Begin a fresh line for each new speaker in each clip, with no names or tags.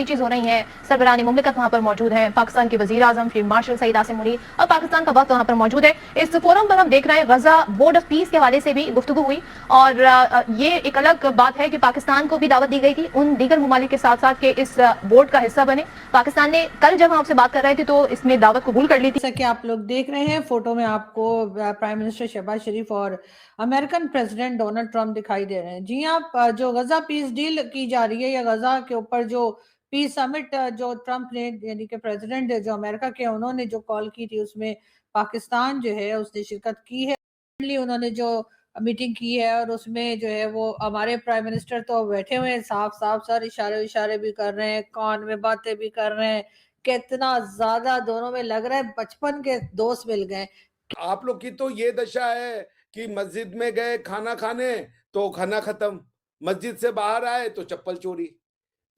Speeches हो रही हैं, सरबराह मुमलिकत वहां पर मौजूद हैं, पाकिस्तान के वजीर आजम फील्ड मार्शल सईद आसिम मुनीर और पाकिस्तान का वक्त वहां पर मौजूद है। इस फोरम पर हम देख रहे हैं गजा बोर्ड ऑफ पीस के हवाले से भी गुफ्तगू हुई और ये एक अलग बात है कि पाकिस्तान को भी दावत दी गई थी उन दीगर ममालिक के साथ साथ के इस बोर्ड का हिस्सा बने। पाकिस्तान ने कल जब हम आपसे बात कर रहे थे तो इसमें दावत कबूल कर ली थी।
जैसा कि आप लोग देख रहे हैं फोटो में आपको प्राइम मिनिस्टर शहबाज शरीफ और अमेरिकन प्रेसिडेंट डोनाल्ड ट्रंप दिखाई दे रहे हैं। जी हाँ, जो गजा पीस डील की जा रही है या गजा के ऊपर जो पीस समिट जो ट्रंप ने यानी कि प्रेसिडेंट जो अमेरिका के उन्होंने जो कॉल की थी उसमें पाकिस्तान जो है उसने शिरकत की है। उन्होंने जो मीटिंग की है और उसमें जो है वो हमारे प्राइम मिनिस्टर तो बैठे हुए हैं, साफ साफ सर इशारे इशारे भी कर रहे हैं, कान में बातें भी कर रहे हैं। कितना ज्यादा दोनों में लग रहा है बचपन के दोस्त मिल गए।
आप लोग की तो ये दशा है कि मस्जिद में गए खाना खाने तो खाना खत्म, मस्जिद से बाहर आए तो चप्पल चोरी।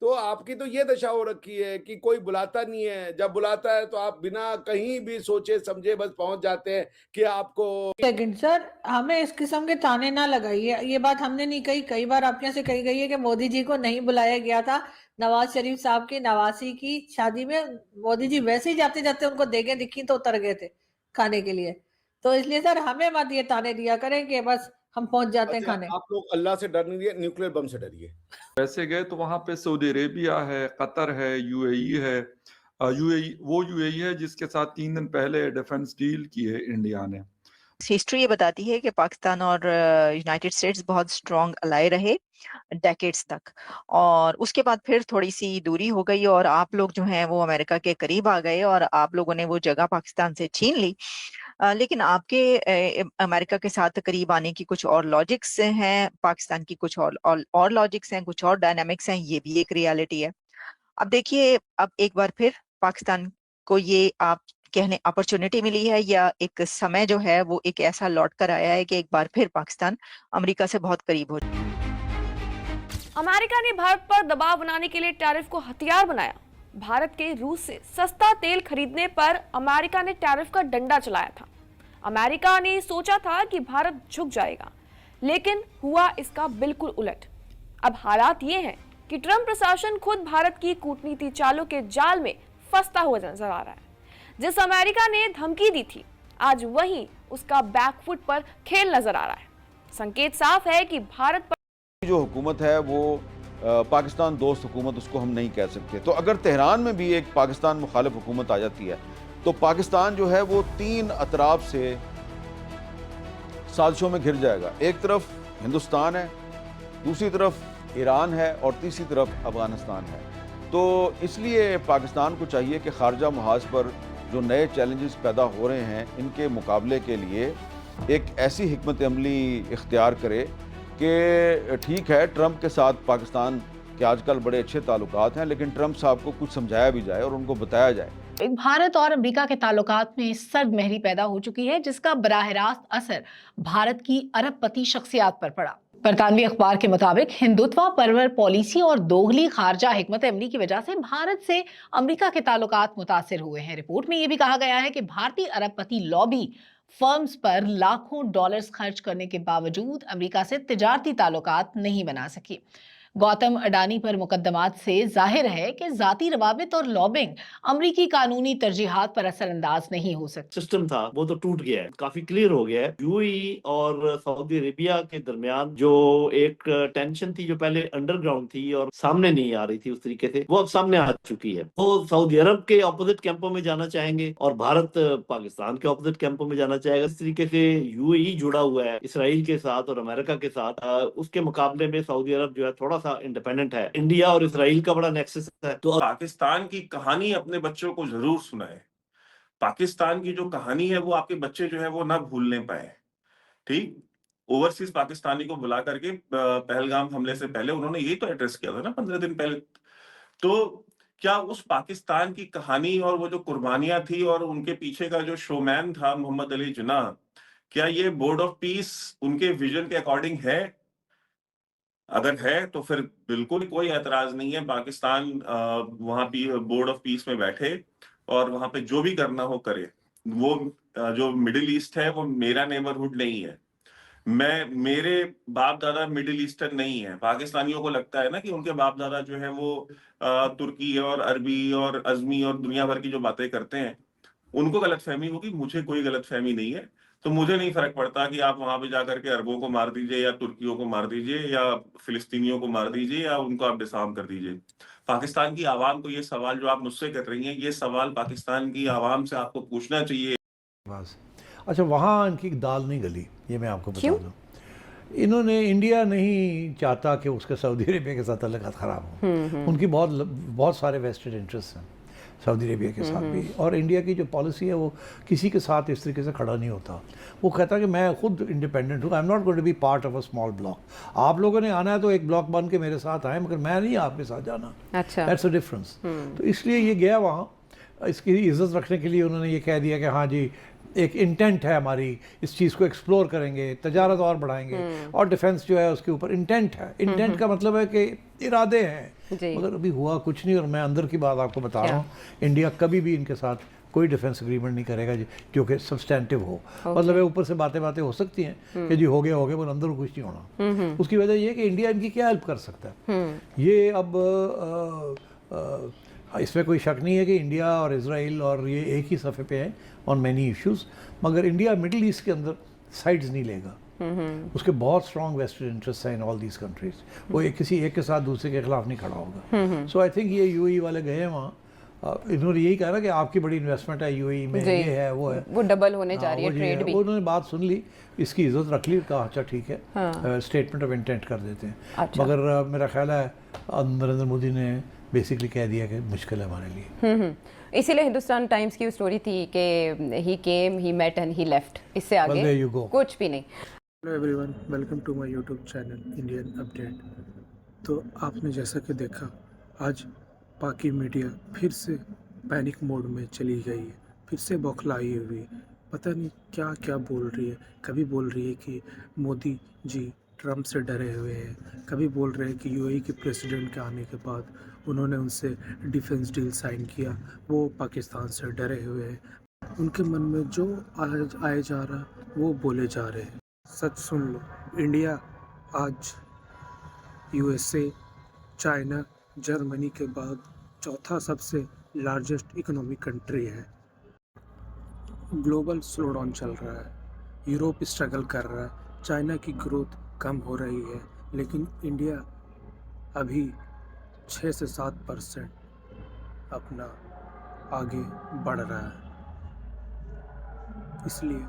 तो आपकी तो ये दशा हो रखी है कि कोई बुलाता नहीं है, जब बुलाता है तो आप बिना कहीं भी सोचे समझे बस पहुंच जाते हैं कि आपको।
लेकिन सर हमें इस किस्म के ताने ना लगाइए, ये बात हमने नहीं कही, कई बार आपके यहाँ से कही गई है कि मोदी जी को नहीं बुलाया गया था नवाज शरीफ साहब की नवासी की शादी में। मोदी जी वैसे ही जाते जाते उनको देगे दिखी तो उतर गए थे खाने के लिए। तो इसलिए सर हमें मत ये ताने दिया करें कि बस हम पहुंच जाते हैं खाने।
आप लोग अल्लाह से डर नहीं रहिए, न्यूक्लियर बम से डरिए।
वैसे गए तो वहां पे सऊदी अरेबिया है, कतर है, यूएई है। यूएई वो यूएई है जिसके साथ 3 दिन पहले डिफेंस डील की है इंडिया ने।
हिस्ट्री ये बताती है कि पाकिस्तान और यूनाइटेड स्टेट्स बहुत स्ट्रॉन्ग अलाय रहे डेकेड्स तक, और उसके बाद फिर थोड़ी सी दूरी हो गई और आप लोग जो हैं वो अमेरिका के करीब आ गए और आप लोगों ने वो जगह पाकिस्तान से छीन ली। लेकिन आपके अमेरिका के साथ करीब आने की कुछ और लॉजिक्स हैं, पाकिस्तान की कुछ और लॉजिक्स हैं, कुछ और डायनामिक्स हैं, ये भी एक रियलिटी है। अब देखिए, अब एक बार फिर पाकिस्तान को ये आप कहने अपॉर्चुनिटी मिली है या एक समय जो है वो एक ऐसा लौट कर आया है कि एक बार फिर पाकिस्तान अमेरिका से बहुत करीब हो।
अमेरिका ने भारत पर दबाव बनाने के लिए टैरिफ को हथियार बनाया। भारत के रूस से सस्ता तेल खरीदने पर अमेरिका ने टैरिफ का डंडा चलाया था। अमेरिका ने सोचा था कि भारत झुक जाएगा, लेकिन हुआ इसका बिल्कुल उलट। अब हालात ये हैं कि ट्रंप प्रशासन खुद भारत की कूटनीति चालों के जाल में फंसता हुआ नजर आ रहा है। जिस अमेरिका ने धमकी दी थी, आज वही उसका बैकफुट पर खेल नजर आ रहा है। संकेत साफ है कि भारत पर
जो हुकूमत है वो पाकिस्तान दोस्त हुकूमत उसको हम नहीं कह सकते। तो अगर तेहरान में भी एक पाकिस्तान मुखालिफ हुकूमत आ जाती है तो पाकिस्तान जो है वो 3 अतराफ से साजिशों में घिर जाएगा। एक तरफ हिंदुस्तान है, दूसरी तरफ ईरान है और तीसरी तरफ अफगानिस्तान है। तो इसलिए पाकिस्तान को चाहिए कि खारजा मुहाज पर जो नए चैलेंजेस पैदा हो रहे हैं इनके मुकाबले के लिए एक ऐसी हिकमत अमली इख्तियार करे कि ठीक है ट्रंप के साथ पाकिस्तान के आजकल बड़े अच्छे ताल्लुकात हैं, लेकिन ट्रंप साहब को कुछ समझाया भी जाए और उनको बताया जाए।
भारत और अमेरिका के ताल्लुकात में सर्द महरी पैदा हो चुकी है, जिसका बराह रास्त असर भारत की अरबपति शख्सियात पर पड़ा। बरतानवी अखबार के मुताबिक हिंदुत्व परवर पॉलिसी और दोगली खारजा हिकमत अमली की वजह से भारत से अमेरिका के ताल्लुकात मुतासिर हुए हैं। रिपोर्ट में यह भी कहा गया है कि भारतीय अरबपति लॉबी फर्म्स पर लाखों डॉलर्स खर्च करने के बावजूद अमेरिका से तिजारती ताल्लुकात नहीं बना सकी। गौतम अडानी पर मुकदमात से जाहिर है कि जाती रवाबित और लॉबिंग अमरीकी कानूनी तरजीहात पर असरअंदाज नहीं हो सकती।
सिस्टम था वो तो टूट गया है, काफी क्लियर हो गया है। यूएई और सऊदी अरेबिया के दरमियान जो एक टेंशन थी जो पहले अंडरग्राउंड थी और सामने नहीं आ रही थी उस तरीके से, वो अब सामने आ चुकी है। वो सऊदी अरब के ऑपोजिट कैंपों में जाना चाहेंगे और भारत पाकिस्तान के ऑपोजिट कैंपों में जाना चाहेगा। इस तरीके से यूएई जुड़ा हुआ है इसराइल के साथ और अमेरिका के साथ। उसके मुकाबले में सऊदी अरब जो है थोड़ा सा इंडिपेंडेंट है। इंडिया और इसराइल का बड़ा नेक्सस है। तो
पाकिस्तान की कहानी अपने बच्चों को जरूर सुनाए। पाकिस्तान की जो कहानी है वो आपके बच्चे जो है वो ना भूलने पाए। ठीक, ओवरसीज पाकिस्तानी को बुला करके पहलगाम हमले से पहले उन्होंने यही तो एड्रेस किया था ना 15 दिन पहले। तो क्या उस पाकिस्तान की कहानी और वो जो कुर्बानियां थी और उनके पीछे का जो शोमैन था मोहम्मद अली जिन्ना, क्या ये बोर्ड ऑफ पीस उनके विजन के अकॉर्डिंग है? अगर है तो फिर बिल्कुल कोई एतराज नहीं है, पाकिस्तान वहां बोर्ड ऑफ पीस में बैठे और वहां पे जो भी करना हो करे। वो जो मिडिल ईस्ट है वो मेरा नेबरहुड नहीं है। मेरे बाप दादा मिडिल ईस्टर्न नहीं है। पाकिस्तानियों को लगता है ना कि उनके बाप दादा जो है वो तुर्की और अरबी और अजमी और दुनिया भर की जो बातें करते हैं, उनको गलतफहमी होगी। मुझे कोई गलतफहमी नहीं है। तो मुझे नहीं फर्क पड़ता कि आप वहां पे जाकर के अरबों को मार दीजिए या तुर्कियों को मार दीजिए या फिलिस्तीनियों को मार दीजिए या उनको आप डिसार्म कर दीजिए। पाकिस्तान की आवाम को ये सवाल जो आप मुझसे कर रही हैं, ये सवाल पाकिस्तान की आवाम से आपको पूछना चाहिए।
बस अच्छा, वहाँ इनकी दाल नहीं गली, ये मैं आपको बता
क्यों?
दूँ। इन्होंने, इंडिया नहीं चाहता कि उसके सऊदी अरेबिया के साथ ताल्लुकात ख़राब हों। उनकी बहुत सारे वेस्टेड इंटरेस्ट हैं सऊदी अरेबिया के साथ भी, और इंडिया की जो पॉलिसी है वो किसी के साथ इस तरीके से खड़ा नहीं होता। वो कहता है कि मैं खुद इंडिपेंडेंट हूँ, I am not going to be part of a small block. आप लोगों ने आना है तो एक ब्लॉक बन के मेरे साथ आए, मगर मैं नहीं आपके साथ जाना।
अच्छा।
That's a difference. तो इसलिए ये गया वहाँ, इसकी इज्जत रखने के लिए उन्होंने ये कह दिया कि हाँ जी, एक इंटेंट है हमारी, इस चीज़ को एक्सप्लोर करेंगे, तजारत और बढ़ाएंगे, और डिफेंस जो है उसके ऊपर इंटेंट है। इंटेंट का मतलब है कि इरादे हैं,
जी।
मगर अभी हुआ कुछ नहीं। और मैं अंदर की बात आपको बता रहा हूँ, इंडिया कभी भी इनके साथ कोई डिफेंस एग्रीमेंट नहीं करेगा जो कि सब्सटेंटिव हो। मतलब ऊपर से बातें हो सकती हैं कि जी हो गया पर अंदर कुछ नहीं होना। उसकी वजह ये है कि इंडिया इनकी क्या हेल्प कर सकता है। ये अब इसमें कोई शक नहीं है कि इंडिया और इजराइल और ये एक ही सफ़े पे हैं ऑन मैनी इश्यूज़, मगर इंडिया मिडिल ईस्ट के अंदर साइड्स नहीं लेगा। उसके बहुत स्ट्रॉन्ग वेस्टेड इंटरेस्ट हैं इन ऑल दीज कंट्रीज। वो किसी एक के साथ दूसरे के खिलाफ नहीं खड़ा होगा। सो आई थिंक ये यूएई वाले गए हैं वहाँ, इन्होंने यही कहा ना कि आपकी बड़ी इन्वेस्टमेंट है यूएई में, ये है वो है,
वो डबल होने जा रही है ट्रेड भी।
उन्होंने बात सुन ली, इसकी इज्जत रख ली, कहा अच्छा ठीक है, स्टेटमेंट ऑफ इंटेंट कर देते हैं।
अच्छा।
मगर मेरा ख्याल है नरेंद्र मोदी ने बेसिकली कह दिया कि मुश्किल है हमारे लिए।
इसीलिए हिंदुस्तान टाइम्स की स्टोरी थी कि he came, he met and he left. इससे
Well, there
आगे
you go.
कुछ भी नहीं।
Hello everyone, welcome to my YouTube channel Indian update. तो आपने जैसा कि देखा, आज पाकि मीडिया फिर से पैनिक मोड में चली गई है, फिर से बौखलाई हुई है। पता नहीं क्या क्या बोल रही है। कभी बोल रही है कि मोदी जी ट्रम्प से डरे हुए हैं, कभी बोल रहे हैं कि यूएई के प्रेसिडेंट के आने के बाद उन्होंने उनसे डिफेंस डील साइन किया, वो पाकिस्तान से डरे हुए हैं। उनके मन में जो आए जा रहा वो बोले जा रहे हैं। सच सुन लो, इंडिया आज यूएसए, चाइना, जर्मनी के बाद चौथा सबसे लार्जेस्ट इकोनॉमिक कंट्री है। ग्लोबल स्लोडाउन चल रहा है, यूरोप स्ट्रगल कर रहा है, चाइना की ग्रोथ कम हो रही है, लेकिन इंडिया अभी 6 से 7% अपना आगे बढ़ रहा है। इसलिए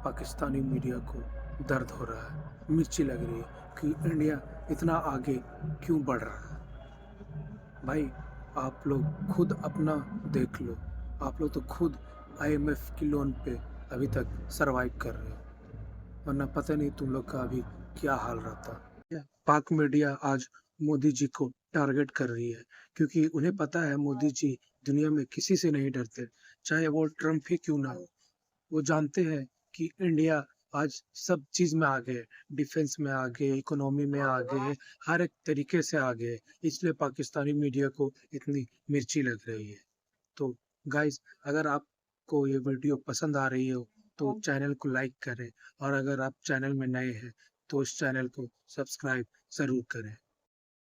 पाकिस्तानी मीडिया को दर्द हो रहा है, मिर्ची लग रही है कि इंडिया इतना आगे क्यों बढ़ रहा है। भाई आप लोग खुद अपना देख लो, आप लोग तो खुद IMF की लोन पे अभी तक सरवाइव कर रहे हो, वरना पता नहीं तुम लोग का अभी क्या हाल रहता। पाक मीडिया आज मोदी जी को टारगेट कर रही है, क्योंकि उन्हें पता है मोदी जी दुनिया में किसी से नहीं डरते, चाहे वो ट्रम्प ही क्यों ना हो। वो जानते हैं कि इंडिया आज सब चीज़ में आगे है, डिफेंस में आगे, इकोनॉमी में आगे है, हर एक तरीके से आगे है। इसलिए पाकिस्तानी मीडिया को इतनी मिर्ची लग रही है। तो गाइस, अगर आपको ये वीडियो पसंद आ रही हो तो चैनल को लाइक करें, और अगर आप चैनल में नए हैं तो इस चैनल को सब्सक्राइब ज़रूर करें।